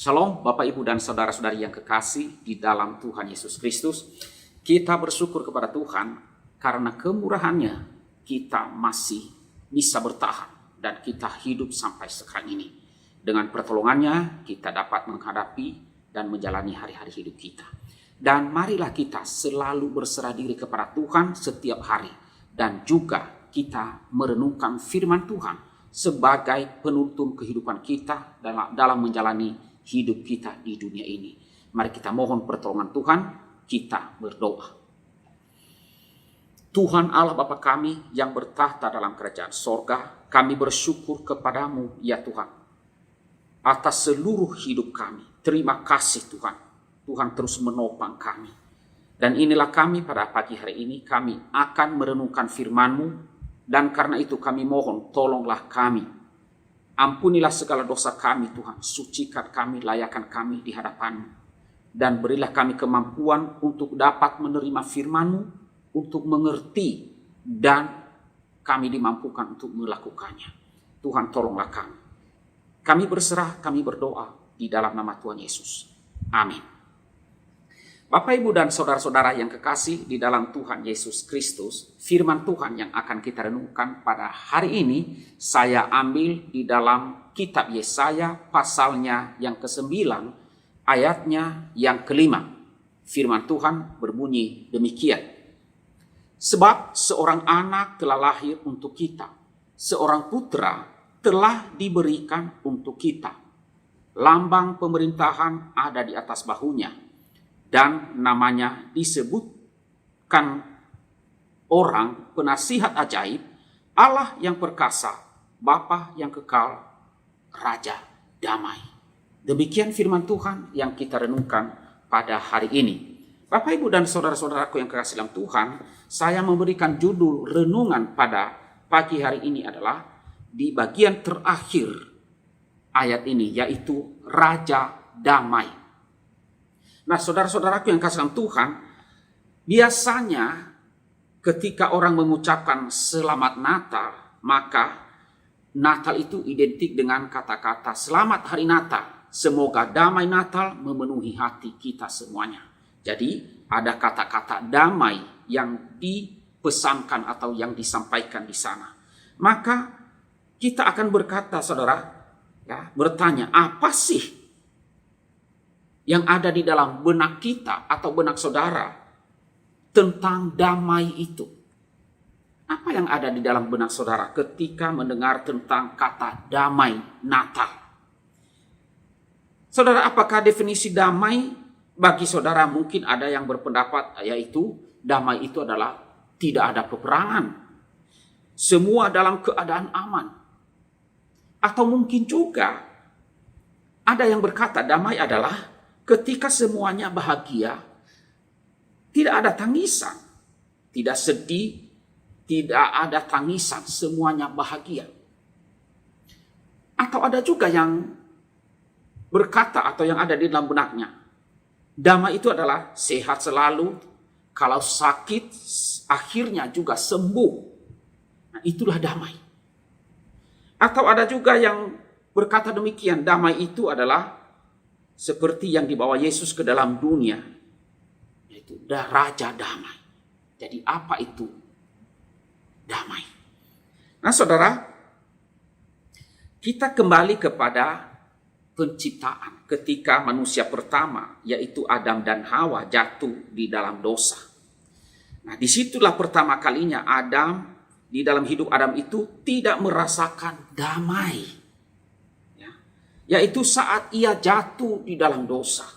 Shalom Bapak Ibu dan Saudara-saudari yang kekasih di dalam Tuhan Yesus Kristus. Kita bersyukur kepada Tuhan karena kemurahannya kita masih bisa bertahan dan kita hidup sampai sekarang ini. Dengan pertolongannya kita dapat menghadapi dan menjalani hari-hari hidup kita. Dan marilah kita selalu berserah diri kepada Tuhan setiap hari. Dan juga kita merenungkan firman Tuhan sebagai penuntun kehidupan kita dalam menjalani hidup kita di dunia ini. Mari kita mohon pertolongan Tuhan, kita berdoa. Tuhan Allah Bapa kami yang bertahta dalam kerajaan sorga, kami bersyukur kepadamu ya Tuhan, atas seluruh hidup kami. Terima kasih Tuhan, Tuhan terus menopang kami. Dan inilah kami pada pagi hari ini, kami akan merenungkan firman-Mu, dan karena itu kami mohon tolonglah kami. Ampunilah segala dosa kami Tuhan, sucikan kami, layakan kami di hadapan-Mu. Dan berilah kami kemampuan untuk dapat menerima firman-Mu, untuk mengerti, dan kami dimampukan untuk melakukannya. Tuhan tolonglah kami. Kami berserah, kami berdoa di dalam nama Tuhan Yesus. Amin. Bapak, Ibu, dan saudara-saudara yang kekasih di dalam Tuhan Yesus Kristus, firman Tuhan yang akan kita renungkan pada hari ini, saya ambil di dalam kitab Yesaya pasalnya yang ke-9, ayatnya yang ke-5. Firman Tuhan berbunyi demikian. Sebab seorang anak telah lahir untuk kita, seorang putra telah diberikan untuk kita. Lambang pemerintahan ada di atas bahunya. Dan namanya disebutkan orang penasihat ajaib, Allah yang perkasa, Bapa yang kekal, Raja damai. Demikian firman Tuhan yang kita renungkan pada hari ini. Bapak, Ibu, dan saudara-saudaraku yang kekasih dalam Tuhan, saya memberikan judul renungan pada pagi hari ini adalah di bagian terakhir ayat ini, yaitu Raja damai. Nah, saudara-saudaraku yang kasih dalam Tuhan, biasanya ketika orang mengucapkan selamat Natal, maka Natal itu identik dengan kata-kata selamat hari Natal. Semoga damai Natal memenuhi hati kita semuanya. Jadi ada kata-kata damai yang dipesankan atau yang disampaikan di sana. Maka kita akan berkata, saudara, ya, bertanya, apa sih yang ada di dalam benak kita atau benak saudara tentang damai itu? Apa yang ada di dalam benak saudara ketika mendengar tentang kata damai Natal? Saudara, apakah definisi damai bagi saudara? Mungkin ada yang berpendapat yaitu damai itu adalah tidak ada peperangan, semua dalam keadaan aman. Atau mungkin juga ada yang berkata damai adalah ketika semuanya bahagia, tidak ada tangisan, tidak sedih, tidak ada tangisan, semuanya bahagia. Atau ada juga yang berkata atau yang ada di dalam benaknya, damai itu adalah sehat selalu, kalau sakit akhirnya juga sembuh. Nah, itulah damai. Atau ada juga yang berkata demikian, damai itu adalah seperti yang dibawa Yesus ke dalam dunia, yaitu Raja damai. Jadi apa itu damai? Nah, saudara, kita kembali kepada penciptaan ketika manusia pertama, yaitu Adam dan Hawa, jatuh di dalam dosa. Nah, disitulah pertama kalinya Adam, di dalam hidup Adam itu tidak merasakan damai. Yaitu saat ia jatuh di dalam dosa.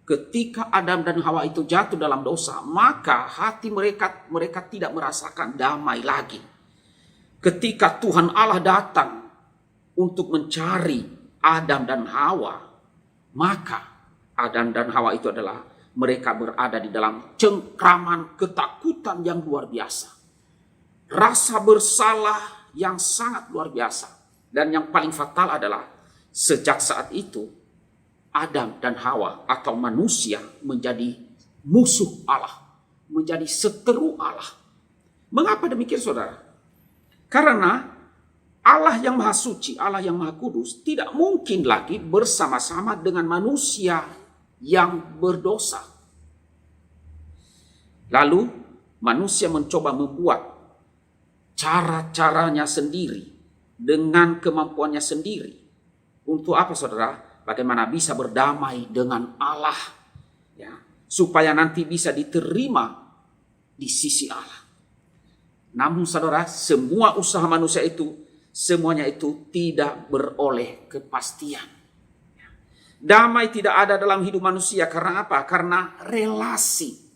Ketika Adam dan Hawa itu jatuh dalam dosa, maka hati mereka tidak merasakan damai lagi. Ketika Tuhan Allah datang untuk mencari Adam dan Hawa, maka Adam dan Hawa itu adalah mereka berada di dalam cengkraman ketakutan yang luar biasa. Rasa bersalah yang sangat luar biasa. Dan yang paling fatal adalah sejak saat itu, Adam dan Hawa atau manusia menjadi musuh Allah, menjadi seteru Allah. Mengapa demikian, saudara? Karena Allah yang Maha Suci, Allah yang Maha Kudus tidak mungkin lagi bersama-sama dengan manusia yang berdosa. Lalu manusia mencoba membuat cara-caranya sendiri dengan kemampuannya sendiri. Untuk apa, saudara? Bagaimana bisa berdamai dengan Allah, ya, supaya nanti bisa diterima di sisi Allah. Namun saudara, semua usaha manusia itu, semuanya itu tidak beroleh kepastian. Damai tidak ada dalam hidup manusia. Karena apa? Karena relasi.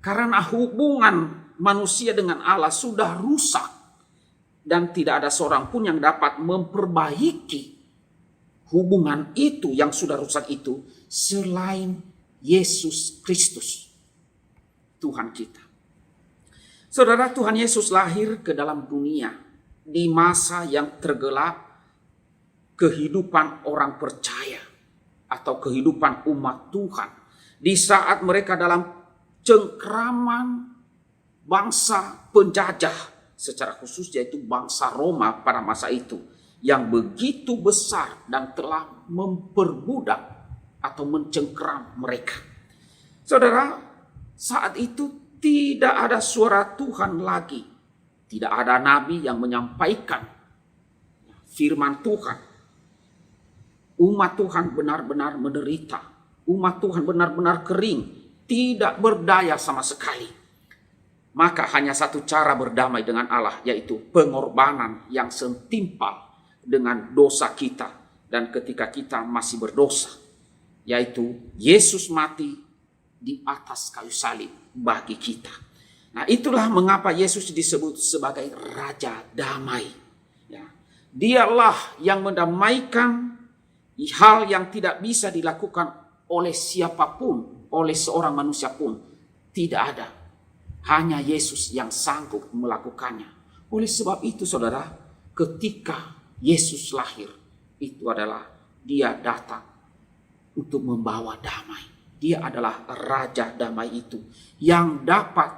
Karena hubungan manusia dengan Allah sudah rusak. Dan tidak ada seorang pun yang dapat memperbaiki hubungan itu yang sudah rusak itu selain Yesus Kristus, Tuhan kita. Saudara, Tuhan Yesus lahir ke dalam dunia di masa yang tergelap kehidupan orang percaya atau kehidupan umat Tuhan. Di saat mereka dalam cengkraman bangsa penjajah, secara khusus yaitu bangsa Roma pada masa itu, yang begitu besar dan telah memperbudak atau mencengkram mereka. Saudara, saat itu tidak ada suara Tuhan lagi. Tidak ada nabi yang menyampaikan firman Tuhan. Umat Tuhan benar-benar menderita. Umat Tuhan benar-benar kering. Tidak berdaya sama sekali. Maka hanya satu cara berdamai dengan Allah, yaitu pengorbanan yang setimpal dengan dosa kita. Dan ketika kita masih berdosa, yaitu Yesus mati di atas kayu salib bagi kita. Nah, itulah mengapa Yesus disebut sebagai Raja Damai. Ya. Dialah yang mendamaikan hal yang tidak bisa dilakukan oleh siapapun, oleh seorang manusia pun. Tidak ada. Hanya Yesus yang sanggup melakukannya. Oleh sebab itu, saudara, ketika Yesus lahir, itu adalah dia datang untuk membawa damai. Dia adalah Raja Damai itu yang dapat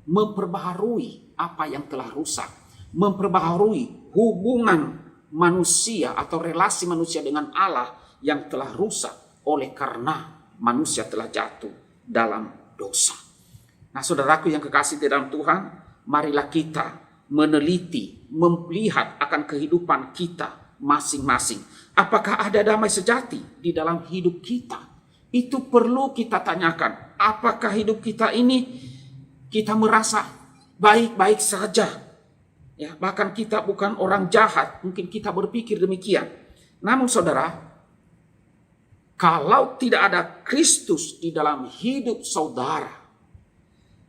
memperbaharui apa yang telah rusak, memperbaharui hubungan manusia atau relasi manusia dengan Allah yang telah rusak oleh karena manusia telah jatuh dalam dosa. Nah, saudaraku yang kekasih di dalam Tuhan, marilah kita meneliti, melihat akan kehidupan kita masing-masing. Apakah ada damai sejati di dalam hidup kita? Itu perlu kita tanyakan. Apakah hidup kita ini kita merasa baik-baik saja? Ya, bahkan kita bukan orang jahat. Mungkin kita berpikir demikian. Namun saudara, kalau tidak ada Kristus di dalam hidup saudara,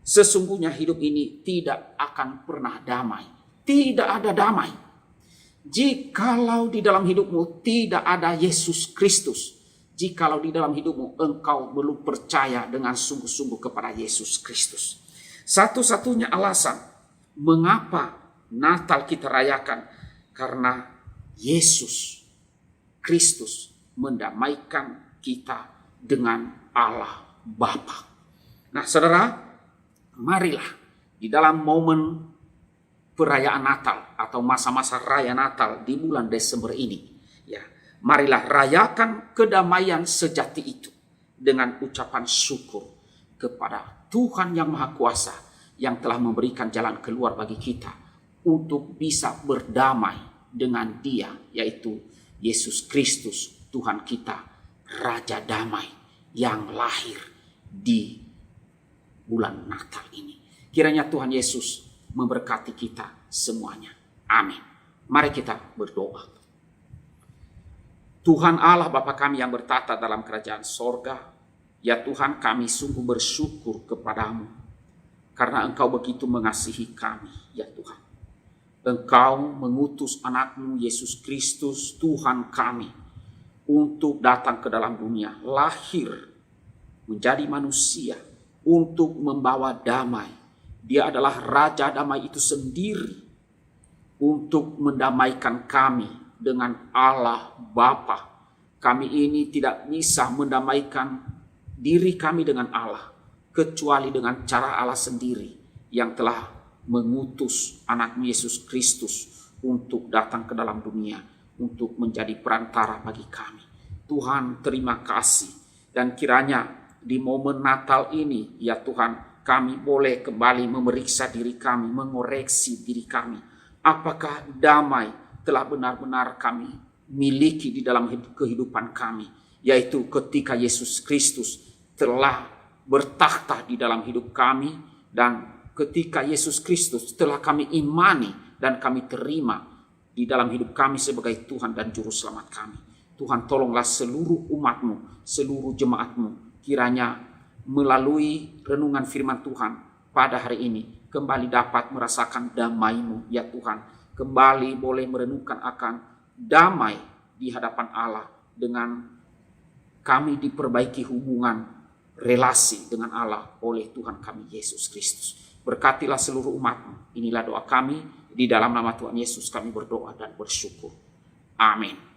sesungguhnya hidup ini tidak akan pernah damai. Tidak ada damai. Jikalau di dalam hidupmu tidak ada Yesus Kristus, jikalau di dalam hidupmu engkau belum percaya dengan sungguh-sungguh kepada Yesus Kristus. Satu-satunya alasan mengapa Natal kita rayakan, karena Yesus Kristus mendamaikan kita dengan Allah Bapa. Nah, saudara, marilah di dalam momen perayaan Natal atau masa-masa raya Natal di bulan Desember ini, ya, marilah rayakan kedamaian sejati itu dengan ucapan syukur kepada Tuhan yang Maha Kuasa yang telah memberikan jalan keluar bagi kita untuk bisa berdamai dengan Dia, yaitu Yesus Kristus, Tuhan kita, Raja Damai yang lahir di bulan Natal ini. Kiranya Tuhan Yesus memberkati kita semuanya. Amin. Mari kita berdoa. Tuhan Allah Bapa kami yang bertata dalam kerajaan sorga, ya Tuhan, kami sungguh bersyukur kepadamu karena Engkau begitu mengasihi kami, ya Tuhan. Engkau mengutus anakmu Yesus Kristus, Tuhan kami, untuk datang ke dalam dunia, lahir, menjadi manusia, untuk membawa damai. Dia adalah Raja Damai itu sendiri, untuk mendamaikan kami dengan Allah Bapa. Kami ini tidak bisa mendamaikan diri kami dengan Allah, kecuali dengan cara Allah sendiri yang telah mengutus anaknya Yesus Kristus untuk datang ke dalam dunia, untuk menjadi perantara bagi kami. Tuhan, terima kasih. Dan kiranya di momen Natal ini, ya Tuhan, kami boleh kembali memeriksa diri kami, mengoreksi diri kami. Apakah damai telah benar-benar kami miliki di dalam kehidupan kami, yaitu ketika Yesus Kristus telah bertakhta di dalam hidup kami, dan ketika Yesus Kristus telah kami imani dan kami terima di dalam hidup kami sebagai Tuhan dan Juru Selamat kami. Tuhan, tolonglah seluruh umat-Mu, seluruh jemaat-Mu, kiranya melalui renungan firman Tuhan pada hari ini kembali dapat merasakan damai-Mu, ya Tuhan. Kembali boleh merenungkan akan damai di hadapan Allah, dengan kami diperbaiki hubungan relasi dengan Allah oleh Tuhan kami Yesus Kristus. Berkatilah seluruh umat-Mu. Inilah doa kami, di dalam nama Tuhan Yesus kami berdoa dan bersyukur. Amin.